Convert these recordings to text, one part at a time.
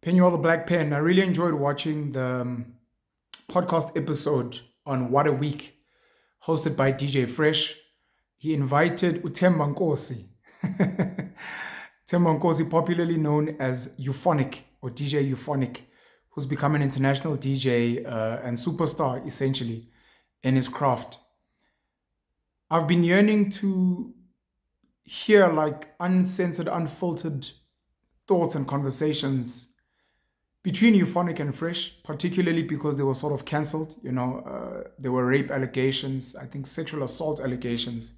Penuel the Black Pen. I really enjoyed watching the podcast episode on What a Week, hosted by DJ Fresh. He invited Utemba Nkosi. Utemba Nkosi, popularly known as Euphonik or DJ Euphonik, who's become an international DJ and superstar essentially in his craft. I've been yearning to hear like uncensored, unfiltered thoughts and conversations between Euphonic and Fresh, particularly because they were sort of cancelled. There were rape allegations, I think sexual assault allegations.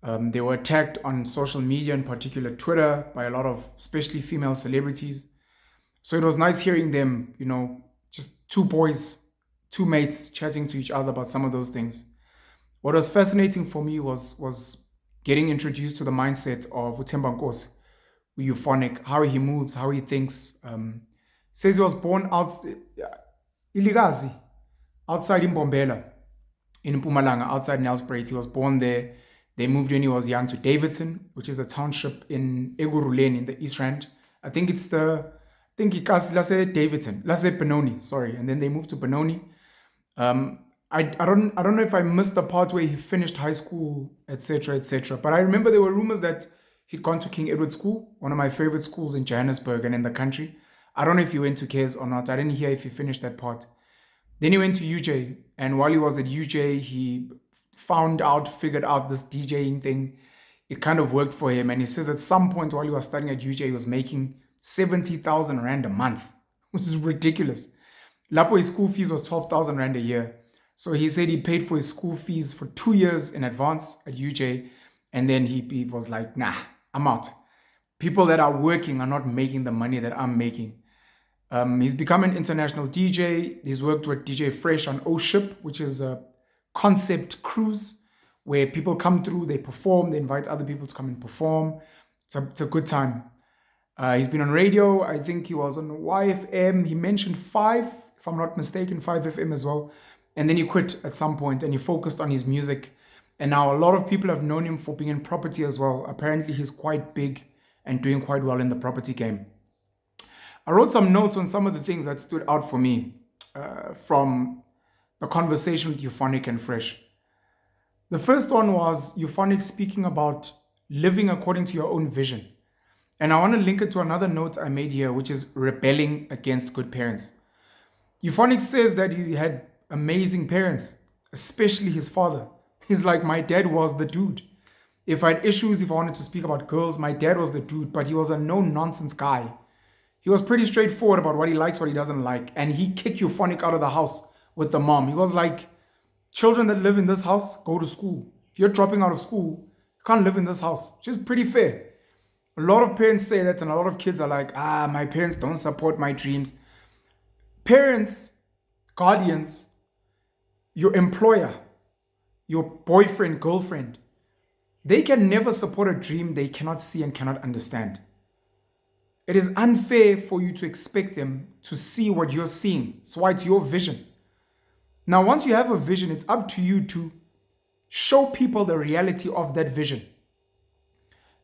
They were attacked on social media, in particular Twitter, by a lot of, especially female celebrities. So it was nice hearing them, just two boys, two mates chatting to each other about some of those things. What was fascinating for me was getting introduced to the mindset of Utemba Nkosi, Euphonic, how he moves, how he thinks. Says he was born Iligazi, outside Mbombela, in Mpumalanga, outside Nelspruit. He was born there. They moved when he was young to Davidson, which is a township in Eguruleni in the East Rand. I think it's Lase Davidson, Lase Benoni, sorry. And then they moved to Benoni. I don't know if I missed the part where he finished high school, etc., etc. But I remember there were rumors that he'd gone to King Edward School, one of my favorite schools in Johannesburg and in the country. I don't know if he went to KES or not. I didn't hear if he finished that part. Then he went to UJ. And while he was at UJ, he figured out this DJing thing. It kind of worked for him. And he says at some point while he was studying at UJ, he was making 70,000 Rand a month, which is ridiculous. Lapo, his school fees was 12,000 Rand a year. So he said he paid for his school fees for 2 years in advance at UJ. And then he was like, nah, I'm out. People that are working are not making the money that I'm making. He's become an international DJ. He's worked with DJ Fresh on O-Ship, which is a concept cruise where people come through, they perform, they invite other people to come and perform. It's a good time. He's been on radio. I think he was on YFM. He mentioned 5, if I'm not mistaken, 5FM as well. And then he quit at some point and he focused on his music. And now a lot of people have known him for being in property as well. Apparently he's quite big and doing quite well in the property game. I wrote some notes on some of the things that stood out for me from the conversation with Euphonik and Fresh. The first one was Euphonik speaking about living according to your own vision. And I want to link it to another note I made here, which is rebelling against good parents. Euphonik says that he had amazing parents, especially his father. He's like, my dad was the dude. If I had issues, if I wanted to speak about girls, my dad was the dude, but he was a no-nonsense guy. He was pretty straightforward about what he likes, what he doesn't like. And he kicked Euphonik out of the house with the mom. He was like, children that live in this house, go to school. If you're dropping out of school, you can't live in this house. Which is pretty fair. A lot of parents say that, and a lot of kids are like, my parents don't support my dreams. Parents, guardians, your employer, your boyfriend, girlfriend, they can never support a dream they cannot see and cannot understand. It is unfair for you to expect them to see what you're seeing. That's why it's your vision. Now, once you have a vision, it's up to you to show people the reality of that vision.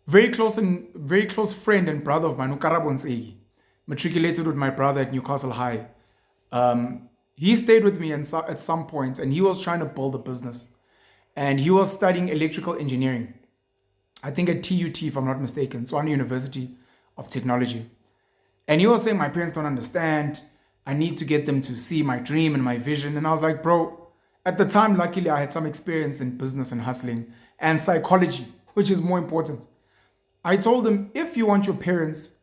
Very close friend and brother of mine, Ukarabo Nsegi, matriculated with my brother at Newcastle High. He stayed with me at some point and he was trying to build a business. And he was studying electrical engineering. I think at TUT, if I'm not mistaken, Swan University of Technology. And he was saying, my parents don't understand. I need to get them to see my dream and my vision. And I was like, bro, at the time, luckily, I had some experience in business and hustling and psychology, which is more important. I told him, if you want your parents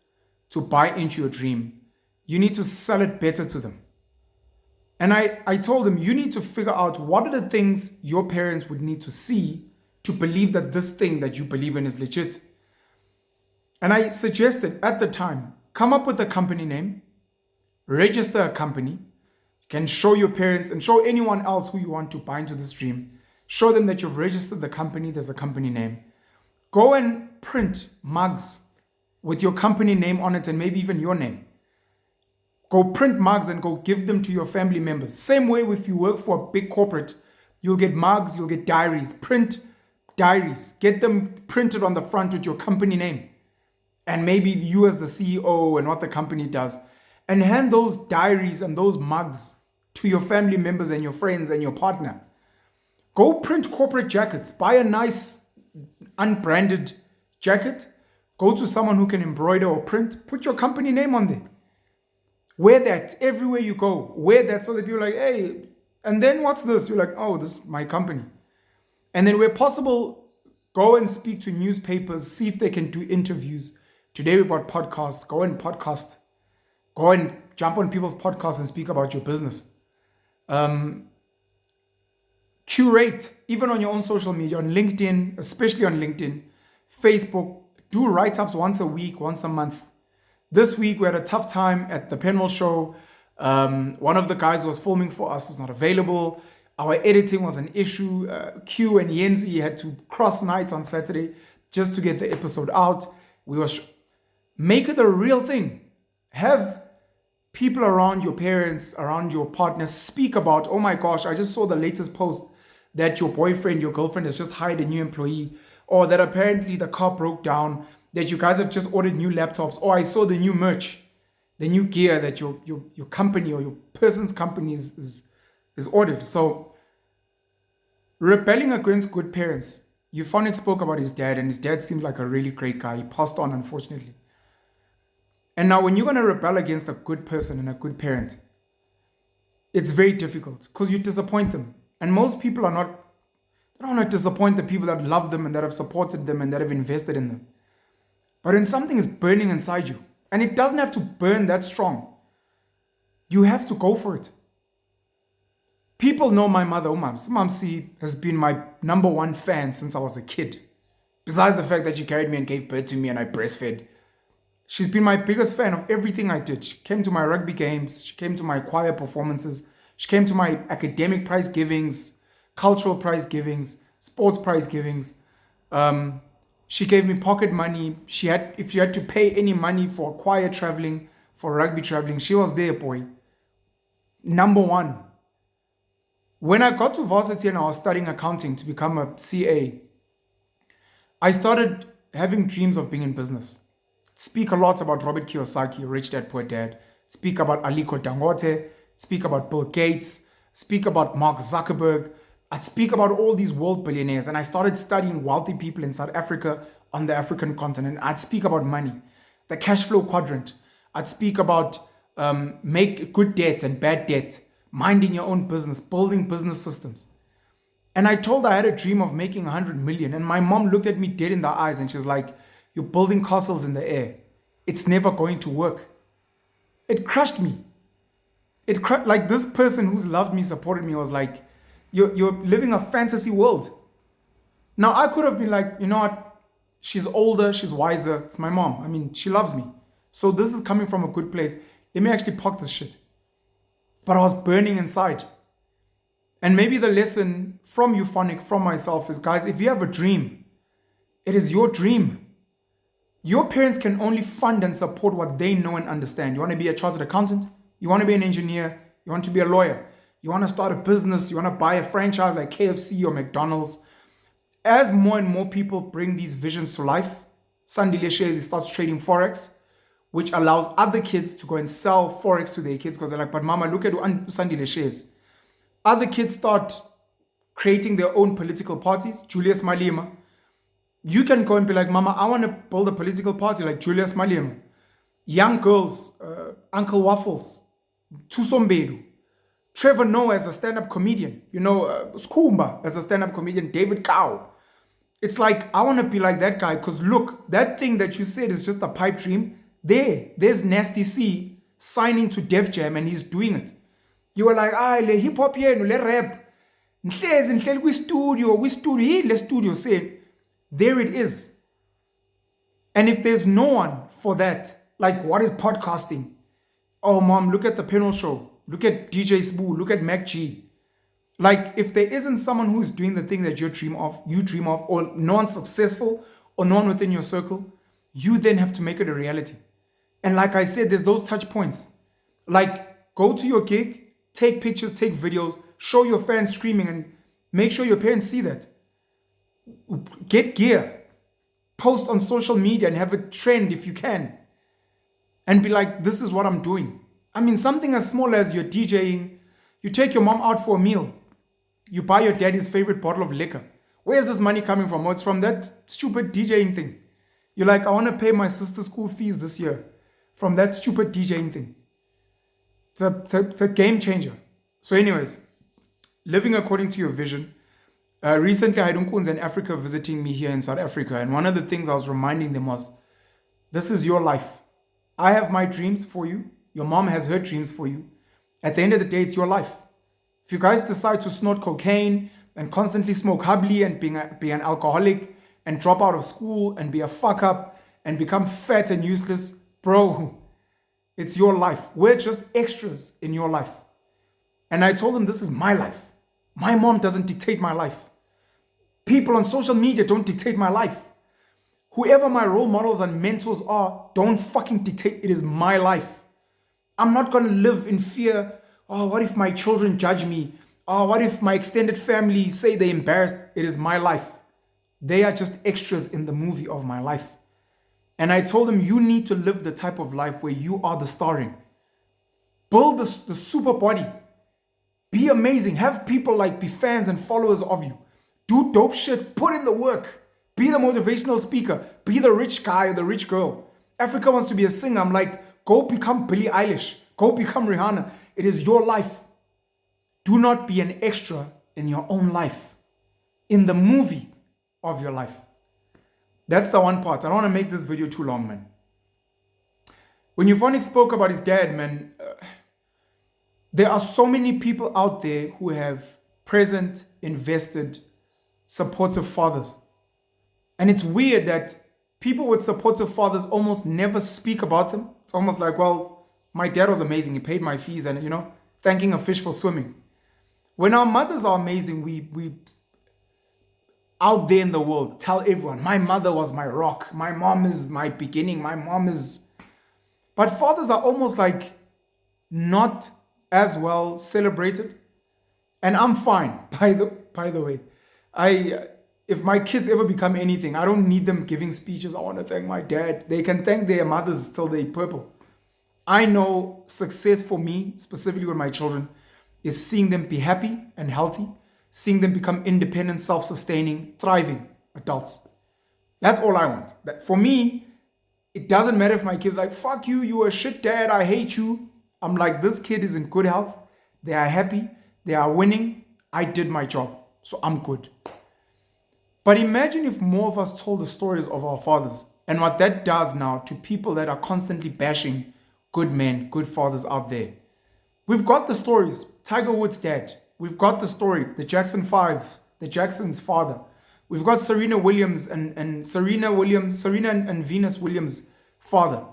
to buy into your dream, you need to sell it better to them. And I told him, you need to figure out what are the things your parents would need to see to believe that this thing that you believe in is legit. And I suggested at the time, come up with a company name, register a company, you can show your parents and show anyone else who you want to buy into this dream. Show them that you've registered the company, there's a company name. Go and print mugs with your company name on it and maybe even your name. Go print mugs and go give them to your family members. Same way if you work for a big corporate, you'll get mugs, you'll get diaries. Print diaries. Get them printed on the front with your company name. And maybe you as the CEO and what the company does. and hand those diaries and those mugs to your family members and your friends and your partner. Go print corporate jackets. Buy a nice unbranded jacket. Go to someone who can embroider or print. Put your company name on there. Wear that everywhere you go. Wear that so that people are like, hey, and then what's this? You're like, oh, this is my company. And then where possible, go and speak to newspapers, see if they can do interviews. Today we've got podcasts. Go and podcast. Go and jump on people's podcasts and speak about your business. Curate, even on your own social media, on LinkedIn, especially on LinkedIn, Facebook. Do write-ups once a week, once a month. This week we had a tough time at the Penwell show. One of the guys who was filming for us was not available. Our editing was an issue. Q and Yenzi had to cross nights on Saturday just to get the episode out. Make it a real thing. Have people around your parents, around your partners speak about, oh my gosh, I just saw the latest post that your boyfriend, your girlfriend has just hired a new employee, or that apparently the car broke down, that you guys have just ordered new laptops, or I saw the new merch, the new gear that your company or your person's company is ordered. So rebelling against good parents. Euphonik spoke about his dad, and his dad seemed like a really great guy. He passed on, unfortunately. And now when you're going to rebel against a good person and a good parent, it's very difficult because you disappoint them. And most people they don't want to disappoint the people that love them and that have supported them and that have invested in them. But when something is burning inside you, and it doesn't have to burn that strong, you have to go for it. People know my mother, Umams. Umamsi has been my number one fan since I was a kid. Besides the fact that she carried me and gave birth to me and I breastfed. She's been my biggest fan of everything I did. She came to my rugby games. She came to my choir performances. She came to my academic prize givings, cultural prize givings, sports prize givings. She gave me pocket money. If you had to pay any money for choir traveling, for rugby traveling, she was there, boy. Number one. When I got to varsity and I was studying accounting to become a CA, I started having dreams of being in business. Speak a lot about Robert Kiyosaki, Rich Dad, Poor Dad. Speak about Aliko Dangote. Speak about Bill Gates. Speak about Mark Zuckerberg. I'd speak about all these world billionaires. And I started studying wealthy people in South Africa, on the African continent. I'd speak about money, the cash flow quadrant. I'd speak about make good debt and bad debt, minding your own business, building business systems. And I told her I had a dream of making 100 million. And my mom looked at me dead in the eyes and she's like, you're building castles in the air. It's never going to work. It crushed me. Like this person who's loved me, supported me was like, you're living a fantasy world. Now I could have been like, you know what? She's older, she's wiser. It's my mom. I mean, she loves me. So this is coming from a good place. Let me actually park this shit. But I was burning inside. And maybe the lesson from Euphonik, from myself is, guys, if you have a dream, it is your dream. Your parents can only fund and support what they know and understand. You want to be a chartered accountant? You want to be an engineer? You want to be a lawyer? You want to start a business? You want to buy a franchise like KFC or McDonald's? As more and more people bring these visions to life, Sandile Shares, he starts trading Forex, which allows other kids to go and sell Forex to their kids because they're like, but mama, look at Sandile Shares. Other kids start creating their own political parties. Julius Malema. You can go and be like, mama, I want to build a political party like Julius Malema. Young girls, Uncle Waffles, Tusombedu. Trevor Noah as a stand-up comedian. Skumba as a stand-up comedian. David Cow. It's like, I want to be like that guy because look, that thing that you said is just a pipe dream. There's Nasty C signing to Def Jam and he's doing it. You were like, le hip hop here, le rap. We studio say. There it is. And if there's no one for that, like what is podcasting? Oh mom, look at the Penwell show. Look at DJ Spoo. Look at Mac G. Like if there isn't someone who's doing the thing that you dream of, or no one successful, or no one within your circle, you then have to make it a reality. And like I said, there's those touch points. Like go to your gig, take pictures, take videos, show your fans screaming, and make sure your parents see that. Get gear, post on social media and have a trend if you can, and be like, this is what I'm doing. I mean, something as small as you're DJing, you take your mom out for a meal, you buy your daddy's favorite bottle of liquor. Where's this money coming from? Oh, it's from that stupid DJing thing. You're like, I want to pay my sister's school fees this year from that stupid DJing thing. It's a game changer. So, anyways, living according to your vision. Recently, I had uncles in Africa visiting me here in South Africa, and one of the things I was reminding them was, this is your life. I have my dreams for you. Your mom has her dreams for you. At the end of the day, it's your life. If you guys decide to snort cocaine and constantly smoke hubbly and be an alcoholic and drop out of school and be a fuck up and become fat and useless, bro, it's your life. We're just extras in your life. And I told them, this is my life. My mom doesn't dictate my life. People on social media don't dictate my life. Whoever my role models and mentors are, don't fucking dictate. It is my life. I'm not going to live in fear. Oh, what if my children judge me? Oh, what if my extended family say they're embarrassed? It is my life. They are just extras in the movie of my life. And I told them, you need to live the type of life where you are the starring. Build the super body. Be amazing. Have people be fans and followers of you. Do dope shit. Put in the work. Be the motivational speaker. Be the rich guy or the rich girl. Africa wants to be a singer. I'm like, go become Billie Eilish. Go become Rihanna. It is your life. Do not be an extra in your own life. In the movie of your life. That's the one part. I don't want to make this video too long, man. When Euphonik spoke about his dad, man, there are so many people out there who have present, invested, supportive fathers. And it's weird that people with supportive fathers almost never speak about them. It's almost like, well, my dad was amazing. He paid my fees and, thanking a fish for swimming. When our mothers are amazing, we out there in the world tell everyone, my mother was my rock. My mom is my beginning. My mom is... But fathers are almost like not as well celebrated. And I'm fine, by the way. If my kids ever become anything, I don't need them giving speeches. I want to thank my dad. They can thank their mothers till they're purple. I know success for me, specifically with my children, is seeing them be happy and healthy, seeing them become independent, self-sustaining, thriving adults. That's all I want. For me, it doesn't matter if my kid's like, fuck you, you a shit dad, I hate you. I'm like, this kid is in good health. They are happy. They are winning. I did my job. So I'm good. But imagine if more of us told the stories of our fathers and what that does now to people that are constantly bashing good men, good fathers out there. We've got the stories. Tiger Woods' dad. We've got the story. The Jackson 5, the Jackson's father. We've got Serena Williams and Serena and Venus Williams' father.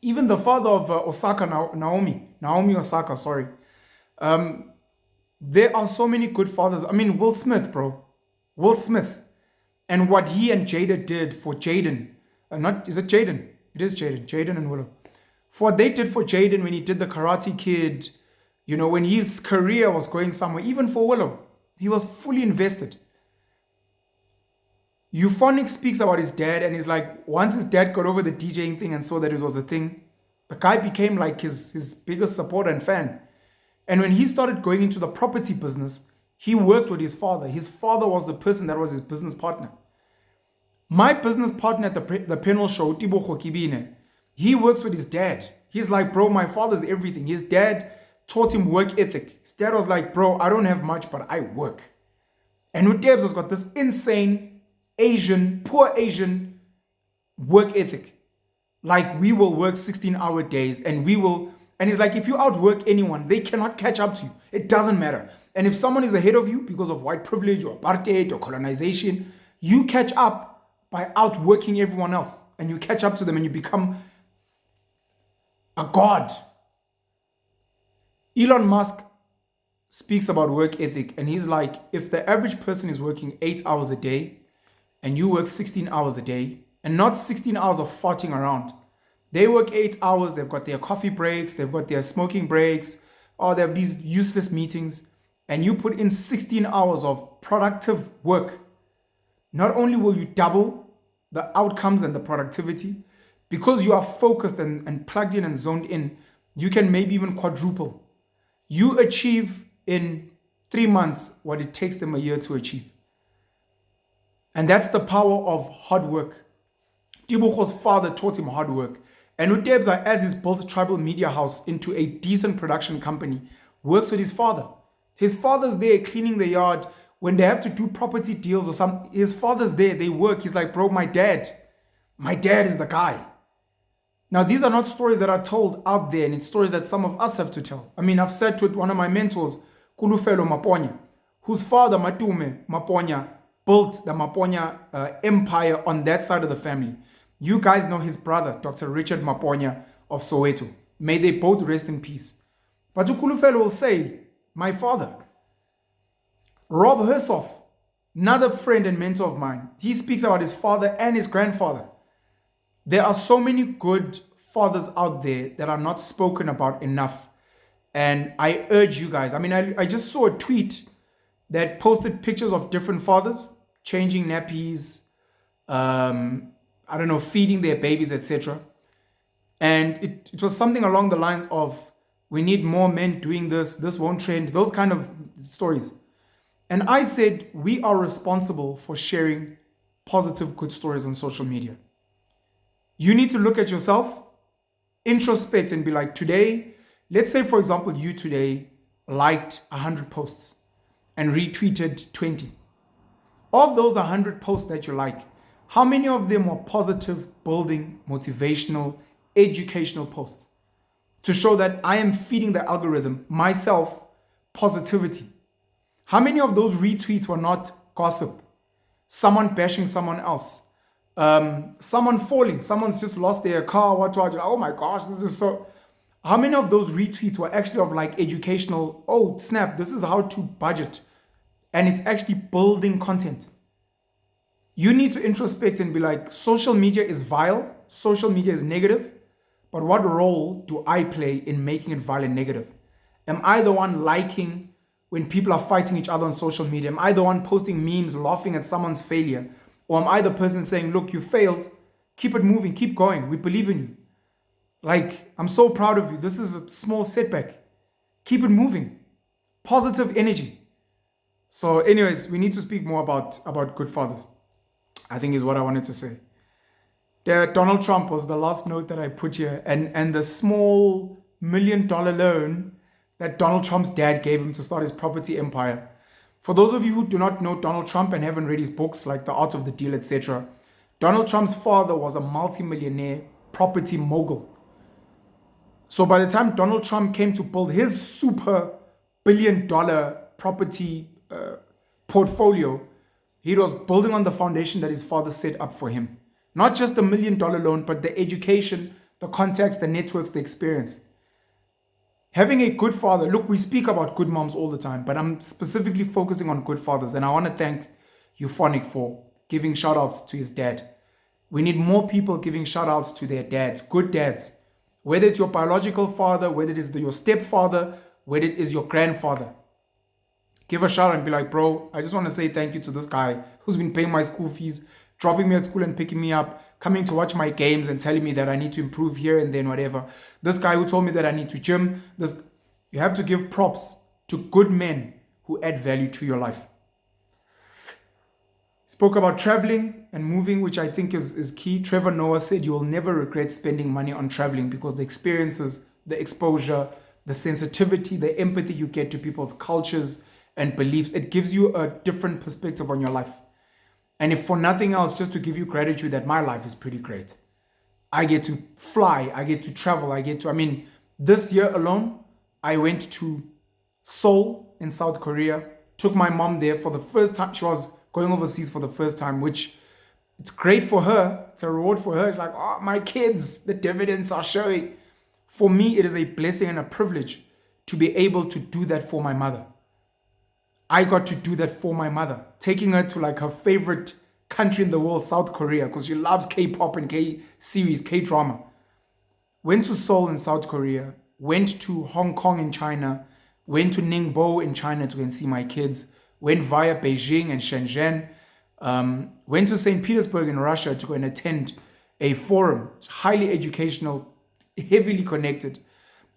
Even the father of Naomi Osaka, sorry. There are so many good fathers. I mean, Will Smith, bro. Will Smith. And what he and Jada did for Jaden. Is it Jaden? It is Jaden. Jaden and Willow. For what they did for Jaden when he did the Karate Kid, when his career was going somewhere, even for Willow, he was fully invested. Euphonik speaks about his dad, and he's like, once his dad got over the DJing thing and saw that it was a thing, the guy became like his biggest supporter and fan. And when he started going into the property business, he worked with his father. His father was the person that was his business partner. My business partner at the panel show, Tibogo Kibine, he works with his dad. He's like, bro, my father's everything. His dad taught him work ethic. His dad was like, bro, I don't have much, but I work. And Utebs has got this insane poor Asian work ethic. Like, we will work 16-hour days and he's like, if you outwork anyone, they cannot catch up to you. It doesn't matter. And if someone is ahead of you because of white privilege or apartheid or colonization, you catch up by outworking everyone else. And you catch up to them and you become a god. Elon Musk speaks about work ethic, and he's like, if the average person is working 8 hours a day and you work 16 hours a day, and not 16 hours of farting around, they work 8 hours, they've got their coffee breaks, they've got their smoking breaks, or they have these useless meetings, and you put in 16 hours of productive work, not only will you double the outcomes and the productivity, because you are focused and plugged in and zoned in, You can maybe even quadruple. You achieve in 3 months what it takes them a year to achieve. And that's the power of hard work. Tibucho's father taught him hard work. And Utebza, as he's built Tribal Media House into a decent production company, works with his father. His father's there cleaning the yard. When they have to do property deals or something, his father's there, they work. He's like, bro, my dad is the guy. Now, these are not stories that are told out there, and it's stories that some of us have to tell. I mean, I've sat with one of my mentors, Kulufelo Maponya, whose father, Matume Maponya, built the Maponya empire on that side of the family. You guys know his brother, Dr. Richard Maponya of Soweto. May they both rest in peace. But Kulufelo will say, my father. Rob Hersoff, another friend and mentor of mine, he speaks about his father and his grandfather. There are so many good fathers out there that are not spoken about enough. And I urge you guys, I mean, I just saw a tweet that posted pictures of different fathers changing nappies, I don't know, feeding their babies, etc. And it was something along the lines of, we need more men doing this won't trend, those kind of stories. And I said, we are responsible for sharing positive, good stories on social media. You need to look at yourself, introspect, and be like, today, let's say, for example, you today liked 100 posts and retweeted 20. Of those 100 posts that you like, how many of them were positive, building, motivational, educational posts? To show that I am feeding the algorithm, myself, positivity. How many of those retweets were not gossip? Someone bashing someone else? Someone falling, someone's just lost their car, oh my gosh, this is so. How many of those retweets were actually of like educational, oh snap, this is how to budget, and it's actually building content? You need to introspect and be like, social media is vile, social media is negative, but what role do I play in making it vile and negative? Am I the one liking when people are fighting each other on social media? Am I the one posting memes, laughing at someone's failure? Or am I the person saying, look, you failed, keep it moving, keep going, we believe in you. Like, I'm so proud of you. This is a small setback. Keep it moving. Positive energy. So anyways, we need to speak more about good fathers, I think is what I wanted to say. Donald Trump was the last note that I put here, and the small $1 million loan that Donald Trump's dad gave him to start his property empire. For those of you who do not know Donald Trump and haven't read his books like The Art of the Deal, etc., Donald Trump's father was a multi-millionaire property mogul. So by the time Donald Trump came to build his super billion-dollar property portfolio, he was building on the foundation that his father set up for him. Not just the $1 million loan, but the education, the contacts, the networks, the experience. Having a good father, look, we speak about good moms all the time, but I'm specifically focusing on good fathers. And I want to thank Euphonik for giving shout outs to his dad. We need more people giving shout outs to their dads, good dads. Whether it's your biological father, whether it is your stepfather, whether it is your grandfather. Give a shout out and be like, bro, I just want to say thank you to this guy who's been paying my school fees, dropping me at school and picking me up, coming to watch my games and telling me that I need to improve here and then whatever. This guy who told me that I need to gym. You have to give props to good men who add value to your life. Spoke about traveling and moving, which I think is key. Trevor Noah said you will never regret spending money on traveling because the experiences, the exposure, the sensitivity, the empathy you get to people's cultures and beliefs, it gives you a different perspective on your life. And if for nothing else, just to give you gratitude that my life is pretty great. I get to fly, I get to travel, this year alone, I went to Seoul in South Korea, took my mom there for the first time. She was going overseas for the first time, which it's great for her. It's a reward for her. It's like, oh, my kids, the dividends are showing. For me, it is a blessing and a privilege to be able to do that for my mother. I got to do that for my mother, taking her to like her favorite country in the world, South Korea, because she loves K-pop and K-series, K-drama. Went to Seoul in South Korea, went to Hong Kong in China, went to Ningbo in China to go and see my kids, went via Beijing and Shenzhen, went to St. Petersburg in Russia to go and attend a forum, highly educational, heavily connected.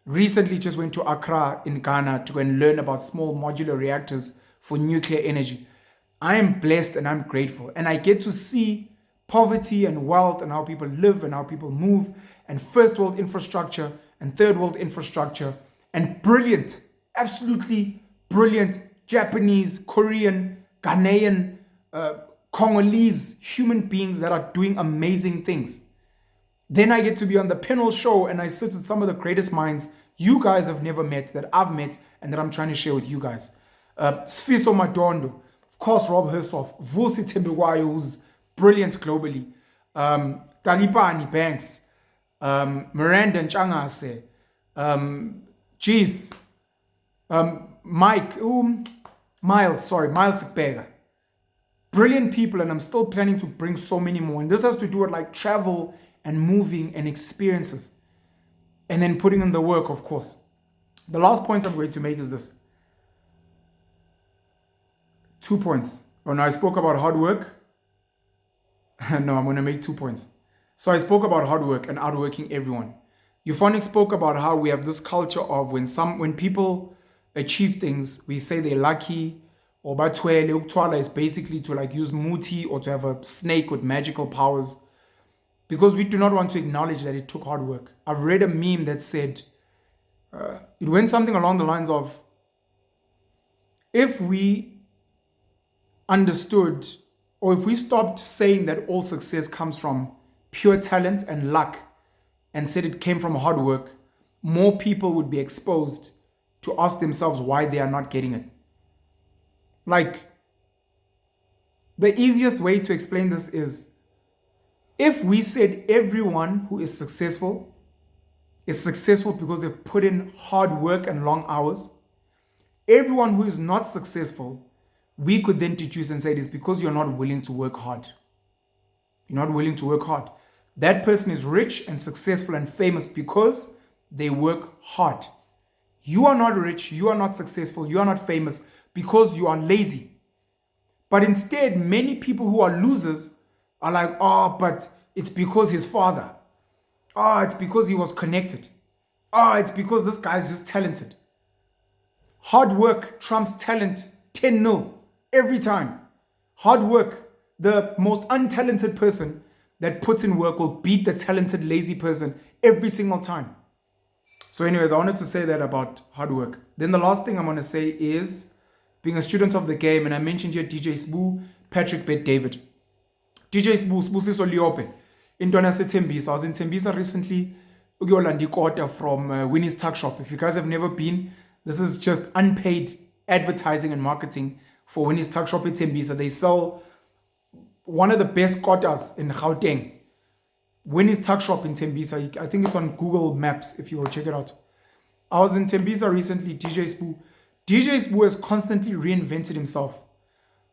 Recently just went to Accra in Ghana to go and learn about small modular reactors for nuclear energy. I am blessed and I'm grateful. And I get to see poverty and wealth and how people live and how people move, and first world infrastructure and third world infrastructure, and brilliant, absolutely brilliant Japanese, Korean, Ghanaian, Congolese human beings that are doing amazing things. Then I get to be on the panel show and I sit with some of the greatest minds you guys have never met, that I've met, and that I'm trying to share with you guys. Sfiso Madondo, of course, Rob Hersoff, Vusi Tembekwayo, who's brilliant globally, Talipani Banks, Miranda Nchangase, Miles Sikbega. Brilliant people, and I'm still planning to bring so many more. And this has to do with like travel and moving and experiences. And then putting in the work, of course. The last point I'm going to make is this. 2 points. Oh, no, I spoke about hard work. No, I'm going to make 2 points. So I spoke about hard work and outworking everyone. Euphonik spoke about how we have this culture of when people achieve things, we say they're lucky, or batwele. Uktwala is basically to like use muti or to have a snake with magical powers, because we do not want to acknowledge that it took hard work. I've read a meme that said, it went something along the lines of, if we understood, or if we stopped saying that all success comes from pure talent and luck, and said it came from hard work, more people would be exposed to ask themselves why they are not getting it. Like, the easiest way to explain this is, if we said everyone who is successful because they've put in hard work and long hours, everyone who is not successful, we could then deduce and say it is because you're not willing to work hard. You're not willing to work hard. That person is rich and successful and famous because they work hard. You are not rich, you are not successful, you are not famous because you are lazy. But instead, many people who are losers are like, oh, but it's because his father. Oh, it's because he was connected. Oh, it's because this guy's just talented. Hard work trumps talent 10-0 every time. Hard work, the most untalented person that puts in work will beat the talented, lazy person every single time. So anyways, I wanted to say that about hard work. Then the last thing I'm going to say is being a student of the game. And I mentioned here DJ Sbu, Patrick Bet David. DJ Sbu, Siso Liope. In Tembisa. I was in Tembisa recently. Ugyolandi Kota from Winnie's Tuck Shop. If you guys have never been, this is just unpaid advertising and marketing for Winnie's Tuck Shop in Tembisa. They sell one of the best kotas in Gauteng. Winnie's Tuck Shop in Tembisa. I think it's on Google Maps if you will check it out. I was in Tembisa recently, DJ Sbu. DJ Sbu has constantly reinvented himself.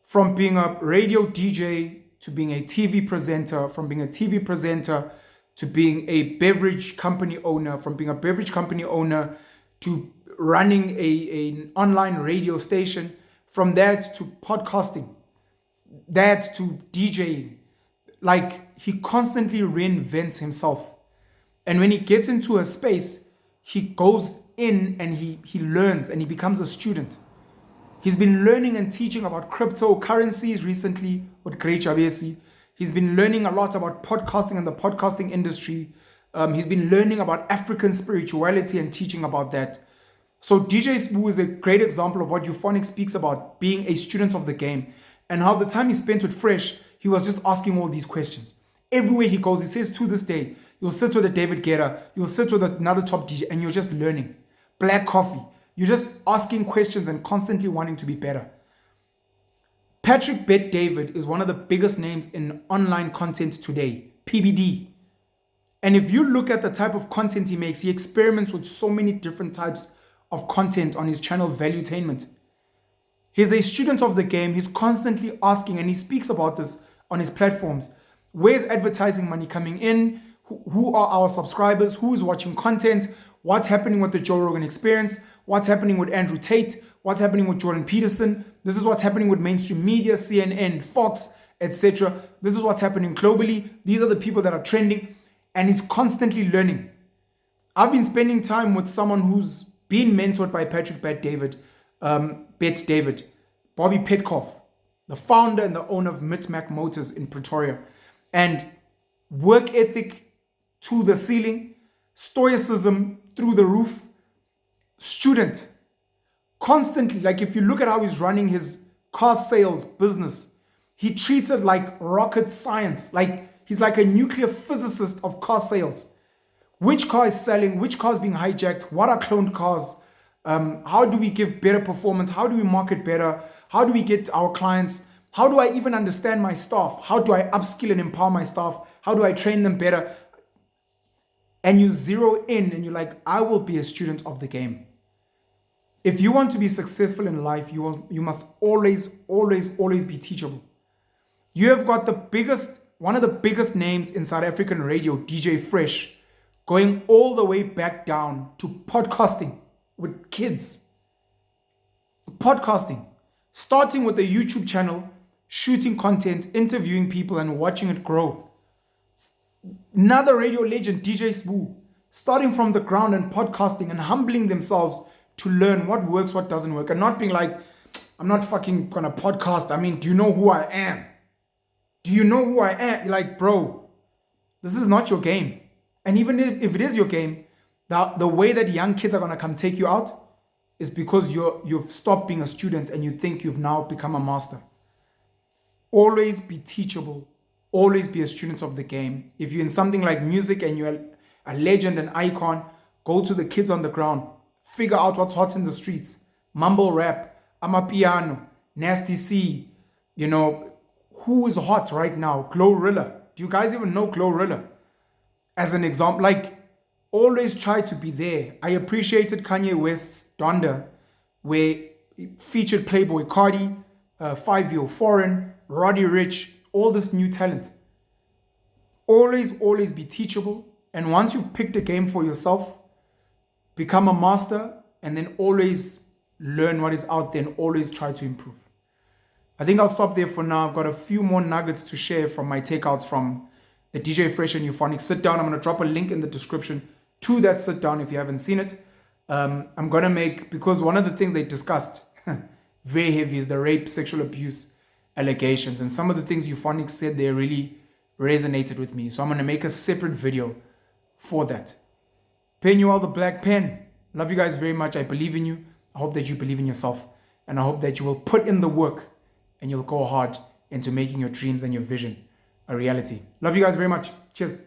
From being a radio DJ to being a TV presenter, from being a TV presenter to being a beverage company owner, from being a beverage company owner to running an online radio station, from that to podcasting, that to DJing. Like, he constantly reinvents himself. And when he gets into a space, he goes in and he learns and he becomes a student. He's been learning and teaching about cryptocurrencies recently with Great Chabesi. He's been learning a lot about podcasting and the podcasting industry. He's been learning about African spirituality and teaching about that. So DJ Sbu is a great example of what Euphonik speaks about, being a student of the game, and how the time he spent with Fresh, he was just asking all these questions. Everywhere he goes, he says to this day, you'll sit with a David Guetta, you'll sit with another top DJ, and you're just learning. Black coffee. You're just asking questions and constantly wanting to be better. Patrick Bet David is one of the biggest names in online content today, PBD. And if you look at the type of content he makes, he experiments with so many different types of content on his channel, Valuetainment. He's a student of the game. He's constantly asking, and he speaks about this on his platforms. Where's advertising money coming in? Who are our subscribers? Who is watching content? What's happening with the Joe Rogan Experience? What's happening with Andrew Tate? What's happening with Jordan Peterson? This is what's happening with mainstream media, CNN, Fox, etc. This is what's happening globally. These are the people that are trending. And he's constantly learning. I've been spending time with someone who's been mentored by Patrick Bet David, Bobby Petkoff, the founder and the owner of Mitmac Motors in Pretoria. And work ethic to the ceiling, stoicism through the roof, student, constantly. Like if you look at how he's running his car sales business, he treats it like rocket science. Like he's like a nuclear physicist of car sales. Which car is selling? Which car is being hijacked? What are cloned cars? How do we give better performance? How do we market better? How do we get our clients? How do I even understand my staff? How do I upskill and empower my staff? How do I train them better? And you zero in and you're like, I will be a student of the game. If you want to be successful in life, you must always, always, always be teachable. You have got one of the biggest names in South African radio, DJ Fresh, going all the way back down to podcasting with kids. Podcasting, starting with a YouTube channel, shooting content, interviewing people and watching it grow. Another radio legend, DJ Spoo, starting from the ground and podcasting and humbling themselves to learn what works, what doesn't work, and not being like, I'm not fucking gonna podcast. I mean, do you know who I am? Do you know who I am? You're like, bro, this is not your game. And even if it is your game, the way that young kids are going to come take you out is because you've stopped being a student and you think you've now become a master. Always be teachable. Always be a student of the game. If you're in something like music and you're a legend, an icon, go to the kids on the ground. Figure out what's hot in the streets. Mumble rap, Amapiano, Nasty C. You know, who is hot right now? Glorilla. Do you guys even know Glorilla? As an example, like, always try to be there. I appreciated Kanye West's Donda, where he featured Playboy Cardi, 5-Year Foreign, Roddy Rich, all this new talent. Always, always be teachable. And once you've picked a game for yourself, become a master, and then always learn what is out there and always try to improve. I think I'll stop there for now. I've got a few more nuggets to share from my takeouts from the DJ Fresh and Euphonik sit down. I'm going to drop a link in the description to that sit down if you haven't seen it. I'm going to because one of the things they discussed very heavy is the rape, sexual abuse allegations. And some of the things Euphonik said there really resonated with me. So I'm going to make a separate video for that. Pen you all the black pen. Love you guys very much. I believe in you. I hope that you believe in yourself. And I hope that you will put in the work and you'll go hard into making your dreams and your vision a reality. Love you guys very much. Cheers.